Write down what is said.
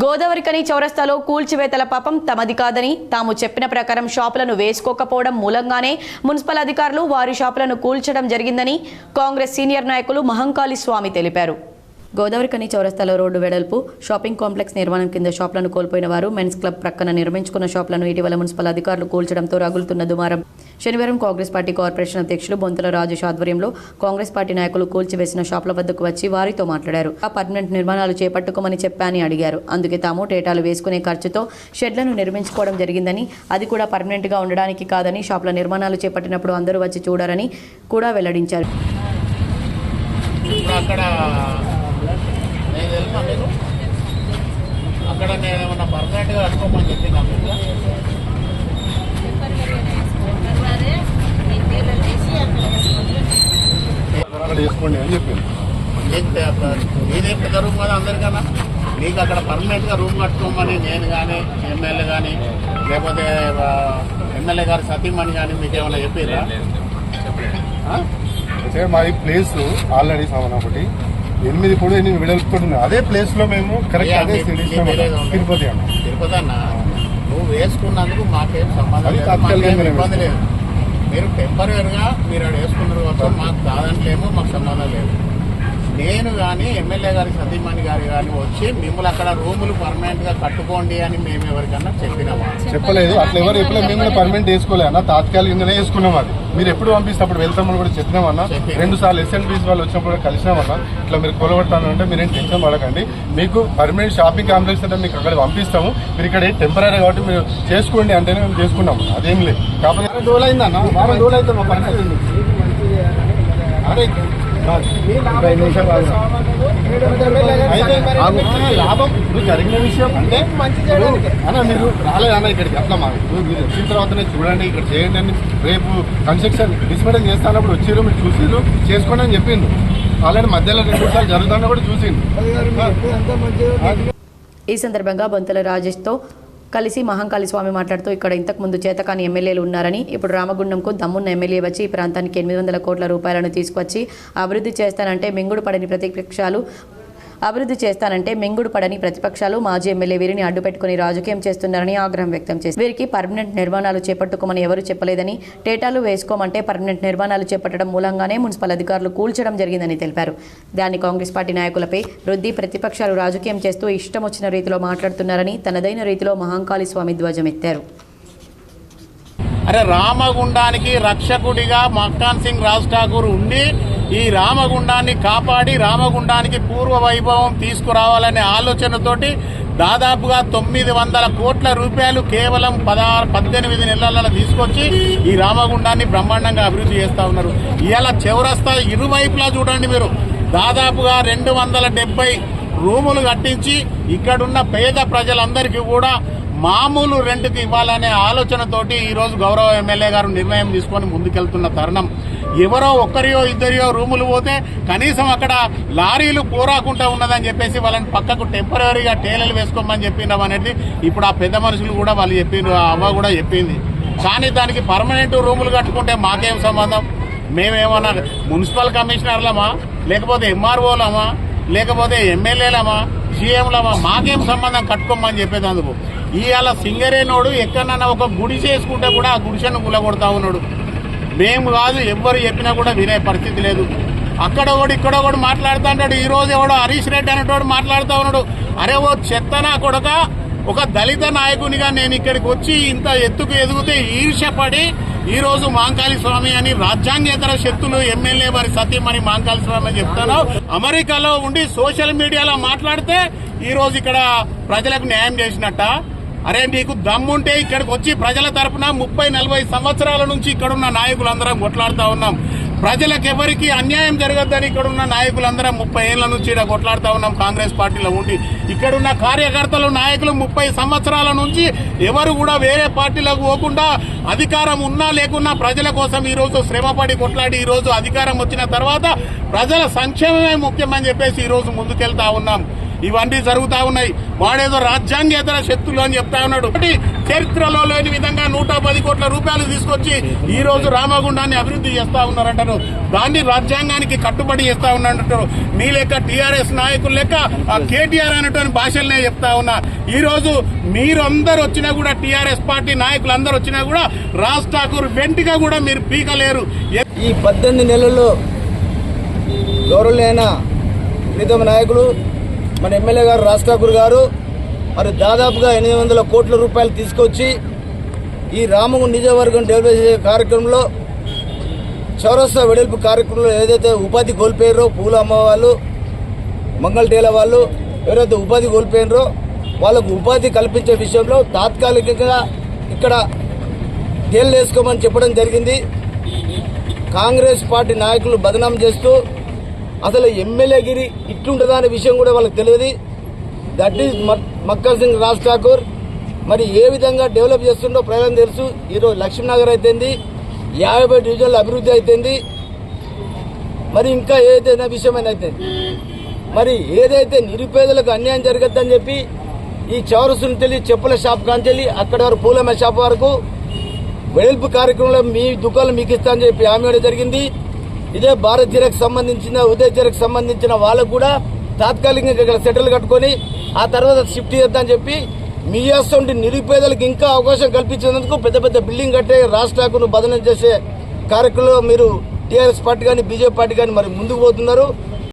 గోదావరికని చౌరస్తాలో కూల్చివేతల పాపం తమది కాదని, తాము చెప్పిన ప్రకారం షాపులను వేసుకోకపోవడం మూలంగానే మున్సిపల్ అధికారులు వారి షాపులను కూల్చడం జరిగిందని కాంగ్రెస్ సీనియర్ నాయకులు మహంకాళి స్వామి తెలిపారు. గోదావరికని చౌరస్తాలో రోడ్డు వెడల్పు, షాపింగ్ కాంప్లెక్స్ నిర్మాణం కింద షాపులను కోల్పోయిన వారు మెన్స్ క్లబ్ ప్రక్కన నిర్మించుకున్న షాపులను ఇటీవల మున్సిపల్ అధికారులు కూల్చడంతో రగులుతున్న దుమారం. శనివారం కాంగ్రెస్ పార్టీ కార్పొరేషన్ అధ్యక్షులు బొంతల రాజేష్ ఆధ్వర్యంలో కాంగ్రెస్ పార్టీ నాయకులు కూల్చివేసిన షాపుల వద్దకు వచ్చి వారితో మాట్లాడారు. పర్మనెంట్ నిర్మాణాలు చేపట్టుకోమని చెప్పాని అడిగారు. అందుకే తాము టేటాలు వేసుకునే ఖర్చుతో షెడ్లను నిర్మించుకోవడం జరిగిందని, అది కూడా పర్మనెంట్ గా ఉండడానికి కాదని, షాపుల నిర్మాణాలు చేపట్టినప్పుడు అందరూ వచ్చి చూడారని కూడా వెల్లడించారు. అక్కడ నేను ఏమన్నా పర్మనెంట్గా కట్టుకోమని చెప్పిన అక్కడ వేసుకోండి అని చెప్పింది. నేనే పెద్ద రూమ్ కదా అందరికన్నా, నీకు అక్కడ పర్మనెంట్గా రూమ్ కట్టుకోమని నేను కానీ ఎమ్మెల్యే కానీ లేకపోతే ఎమ్మెల్యే గారి సతీమణి కానీ మీకు ఏమైనా చెప్పారా? మాది ప్లేస్ ఆల్రెడీ సామాన్ ఒకటి 8 పొడి 8 విడలుపుకుంటున్నాం. అదే ప్లేస్ లో మేము కరెక్ట్ అదే తిరుపతి అన్న నువ్వు వేసుకున్నందుకు మాకేం సంబంధం ఇబ్బంది లేదు. మీరు టెంపరీగా మీరు అక్కడ వేసుకున్నారు కాబట్టి మాకు కాదంటేమో మాకు సంబంధం లేదు. నేను కానీ ఎమ్మెల్యే గారి సతీమణి గారి కానీ వచ్చి మిమ్మల్ని అక్కడ రూములు పర్మనెంట్ గా కట్టుకోండి అని మేము ఎవరికన్నా చెప్పినామా? చెప్పలేదు. అట్లా ఎవరు ఎప్పుడు మేము పర్మనెంట్ వేసుకోలే అన్న, తాత్కాలికంగానే వేసుకున్నాం. అది మీరు ఎప్పుడు పంపిస్తే అప్పుడు వెళ్తామని కూడా చెప్పినామన్నా. 2 సార్లు ఎస్ఎన్బీసీ వాళ్ళు వచ్చినప్పుడు కలిసినామన్నా. ఇట్లా మీరు కొలగొట్టానంటే మీరేం టెన్షన్ పడకండి, మీకు పర్మనెంట్ షాపింగ్ కాంప్లెక్స్ అంటే మీకు అక్కడ పంపిస్తాము, మీరు ఇక్కడ టెంపరీ కాబట్టి మీరు చేసుకోండి అంటేనే మేము చేసుకున్నాము. అదేం లేదు. కాకపోతే 2 రోజులు అయిందన్న, 4 రోజులు అయితే మా పరిస్థితి అదే లాభం జరిగిన విషయం అంటే అన్న మీరు రాలేదన్న ఇక్కడికి. అట్లా మీరు వచ్చిన తర్వాతనే చూడండి, ఇక్కడ చేయండి అని, రేపు కన్స్ట్రక్షన్ డిస్మెంటల్ చేస్తానప్పుడు వచ్చిర్రు, మీరు చూసిర్రు, చేసుకోండి అని చెప్పిండు. ఆల్రెడీ మధ్యలో 2 నిమిషాలు జరుగుతున్నా కూడా చూసిండు. ఈ సందర్భంగా బొంతల రాజేష్తో కలిసి మహంకాళి స్వామి మాట్లాడుతూ, ఇక్కడ ఇంతకుముందు చేతకాని ఎమ్మెల్యేలు ఉన్నారని, ఇప్పుడు రామగుండంకు దమ్మున్న ఎమ్మెల్యే వచ్చి ఈ ప్రాంతానికి 800 కోట్ల రూపాయలను తీసుకొచ్చి అభివృద్ధి చేస్తానంటే మింగుడు పడని ప్రతిపక్షాలు మాజీ ఎమ్మెల్యే వీరిని అడ్డుపెట్టుకుని రాజకీయం చేస్తున్నారని ఆగ్రహం వ్యక్తం చేశారు. వీరికి పర్మనెంట్ నిర్మాణాలు చేపట్టుకోమని ఎవరు చెప్పలేదని, టేటాలు వేసుకోమంటే పర్మనెంట్ నిర్మాణాలు చేపట్టడం మూలంగానే మున్సిపల్ అధికారులు కూల్చడం జరిగిందని తెలిపారు. దాన్ని కాంగ్రెస్ పార్టీ నాయకులపై రుద్ది ప్రతిపక్షాలు రాజకీయం చేస్తూ ఇష్టం వచ్చిన రీతిలో మాట్లాడుతున్నారని తనదైన రీతిలో మహంకాళి స్వామి ధ్వజమెత్తారు. అరే రామగుండానికి రక్షకుడిగా మక్కాన్ సింగ్ రాజ్ ఠాకూర్ ఉండి ఈ రామగుండాన్ని కాపాడి రామగుండానికి పూర్వ వైభవం తీసుకురావాలనే ఆలోచనతోటి దాదాపుగా 900 కోట్ల రూపాయలు కేవలం 18 నెలల తీసుకొచ్చి ఈ రామగుండాన్ని బ్రహ్మాండంగా అభివృద్ధి చేస్తా ఉన్నారు. ఇవాళ చౌరస్తా ఇరువైపులా చూడండి, మీరు దాదాపుగా 270 రూములు కట్టించి ఇక్కడున్న పేద ప్రజలందరికీ కూడా మామూలు రెంట్కి ఇవ్వాలనే ఆలోచనతోటి ఈరోజు గౌరవ ఎమ్మెల్యే గారు నిర్ణయం తీసుకొని ముందుకెళ్తున్న తరుణం. ఎవరో ఒక్కరియో ఇద్దరియో రూములు పోతే కనీసం అక్కడ లారీలు పోరాకుండా ఉన్నదని చెప్పేసి వాళ్ళని పక్కకు టెంపరీగా టేలలు వేసుకోమని చెప్పినాం అనేది ఇప్పుడు ఆ పెద్ద మనుషులు కూడా వాళ్ళు చెప్పిండ్రు, ఆ అవ్వ కూడా చెప్పింది. కానీ దానికి పర్మనెంట్ రూములు కట్టుకుంటే మాకేం సంబంధం? మేమేమన్నా మున్సిపల్ కమిషనర్లమా, లేకపోతే ఎంఆర్ఓలమా, లేకపోతే ఎమ్మెల్యేలమా, సీఎంలమా? మాకేం సంబంధం కట్టుకోమని చెప్పేదందుకు. ఇవాళ సింగరేనోడు ఎక్కడన్నా ఒక గుడి చేసుకుంటే కూడా ఆ గుడిసెను కూలగొడతా ఉన్నాడు. మేము కాదు, ఎవ్వరు చెప్పినా కూడా వినే పరిస్థితి లేదు. అక్కడ ఒకడు ఇక్కడ ఒకడు మాట్లాడుతూ ఉంటాడు. ఈరోజు ఎవడో హరీష్ రెడ్డి అనేటోడు మాట్లాడుతూ ఉన్నాడు. అరే ఓ చెత్తనా కొడక, ఒక దళిత నాయకునిగా నేను ఇక్కడికి వచ్చి ఇంత ఎత్తుకు ఎదిగితే ఈర్ష్యపడి ఈరోజు మహంకాళి స్వామి అని రాజ్యాంగేతర శక్తులు ఎమ్మెల్యే వారి సతీమణి మహంకాళి స్వామి అని చెప్తాను. అమెరికాలో ఉండి సోషల్ మీడియాలో మాట్లాడితే ఈరోజు ఇక్కడ ప్రజలకు న్యాయం చేసినట్ట. అరే నీకు దమ్ముంటే ఇక్కడికి వచ్చి ప్రజల తరఫున 30-40 సంవత్సరాల నుంచి ఇక్కడున్న నాయకులందరం కొట్లాడుతూ ఉన్నాం. ప్రజలకు ఎవరికి అన్యాయం జరగద్దని ఇక్కడున్న నాయకులందరం 30 ఏళ్ల నుంచి ఇక్కడ కొట్లాడుతూ ఉన్నాం. కాంగ్రెస్ పార్టీలో ఉండి ఇక్కడున్న కార్యకర్తలు నాయకులు 30 సంవత్సరాల నుంచి ఎవరు కూడా వేరే పార్టీలకు పోకుండా అధికారం ఉన్నా లేకున్నా ప్రజల కోసం ఈరోజు శ్రమపడి కొట్లాడి ఈరోజు అధికారం వచ్చిన తర్వాత ప్రజల సంక్షేమమే ముఖ్యమని చెప్పేసి ఈరోజు ముందుకెళ్తా ఉన్నాం. ఇవన్నీ జరుగుతా ఉన్నాయి. వాడేదో రాజ్యాంగేతర శక్తులు అని చెప్తా ఉన్నాడు. చరిత్రలో లేని విధంగా 110 కోట్ల రూపాయలు తీసుకొచ్చి ఈ రోజు రామగుండాన్ని అభివృద్ధి చేస్తా ఉన్నారంటారు. దాన్ని రాజ్యాంగానికి కట్టుబడి చేస్తా ఉన్నారంటారు. మీ లెక్క టీఆర్ఎస్ నాయకులు లెక్క కేటీఆర్ అనేటువంటి భాషలనే చెప్తా ఉన్నా. ఈ రోజు మీరందరూ వచ్చినా కూడా, టీఆర్ఎస్ పార్టీ నాయకులు అందరూ వచ్చినా కూడా రాజ్ ఠాకూర్ వెంటిగా కూడా మీరు పీకలేరు. ఈ 18 నెలల్లో గౌరవులైన ప్రీతమ నాయకులు మన ఎమ్మెల్యే గారు రాజ్ ఠాకూర్ గారు మరి దాదాపుగా 800 కోట్ల రూపాయలు తీసుకొచ్చి ఈ రామగుండ నియోజకవర్గం డెవలప్ చేసే కార్యక్రమంలో చౌరస్తా వెడల్పు కార్యక్రమంలో ఏదైతే ఉపాధి కోల్పోయారో, పూల అమ్మ వాళ్ళు, మంగళ టేల వాళ్ళు ఎవరైతే ఉపాధి కోల్పోయినారో వాళ్ళకు ఉపాధి కల్పించే విషయంలో తాత్కాలికంగా ఇక్కడ తేలు వేసుకోమని చెప్పడం జరిగింది. కాంగ్రెస్ పార్టీ నాయకులు బదనాం చేస్తూ అసలు ఎమ్మెల్యేగిరి ఇట్లుంటుందా అనే విషయం కూడా వాళ్ళకి తెలియదు. దట్ ఈజ్ మక్కన్ సింగ్ రాజ్ ఠాకూర్ మరి ఏ విధంగా డెవలప్ చేస్తుండో ప్రజలకు తెలుసు. ఈరోజు లక్ష్మీనగర్ అయితేంది, 50 డివిజన్ల అభివృద్ధి అయితేంది, మరి ఇంకా ఏదైనా విషయమైనా అయితే మరి ఏదైతే నిరుపేదలకు అన్యాయం జరగద్దని చెప్పి ఈ చౌరసును తెలియ చెప్పుల షాప్ కాంచెల్లి అక్కడ వరకు పూలమ్మ షాప్ వరకు వెడల్పు కార్యక్రమంలో మీ దుకాణం మీకు ఇస్తా అని చెప్పి హామీ జరిగింది. ఇదే భారత్ జిరాక్స్ సంబంధించిన, ఉదయ్ జిరాక్స్ సంబంధించిన వాళ్ళకు కూడా తాత్కాలికంగా ఇక్కడ సెటిల్ కట్టుకొని ఆ తర్వాత షిఫ్ట్ చేద్దామని చెప్పి మీ చేస్తుంటే నిరుపేదలకు ఇంకా అవకాశం కల్పించేందుకు పెద్ద పెద్ద బిల్డింగ్ కట్టే రాజ్ ఠాకూర్ను బదనం చేసే కార్యక్రమంలో మీరు టీఆర్ఎస్ పార్టీ కానీ బీజేపీ పార్టీ కానీ మరి ముందుకు పోతున్నారు.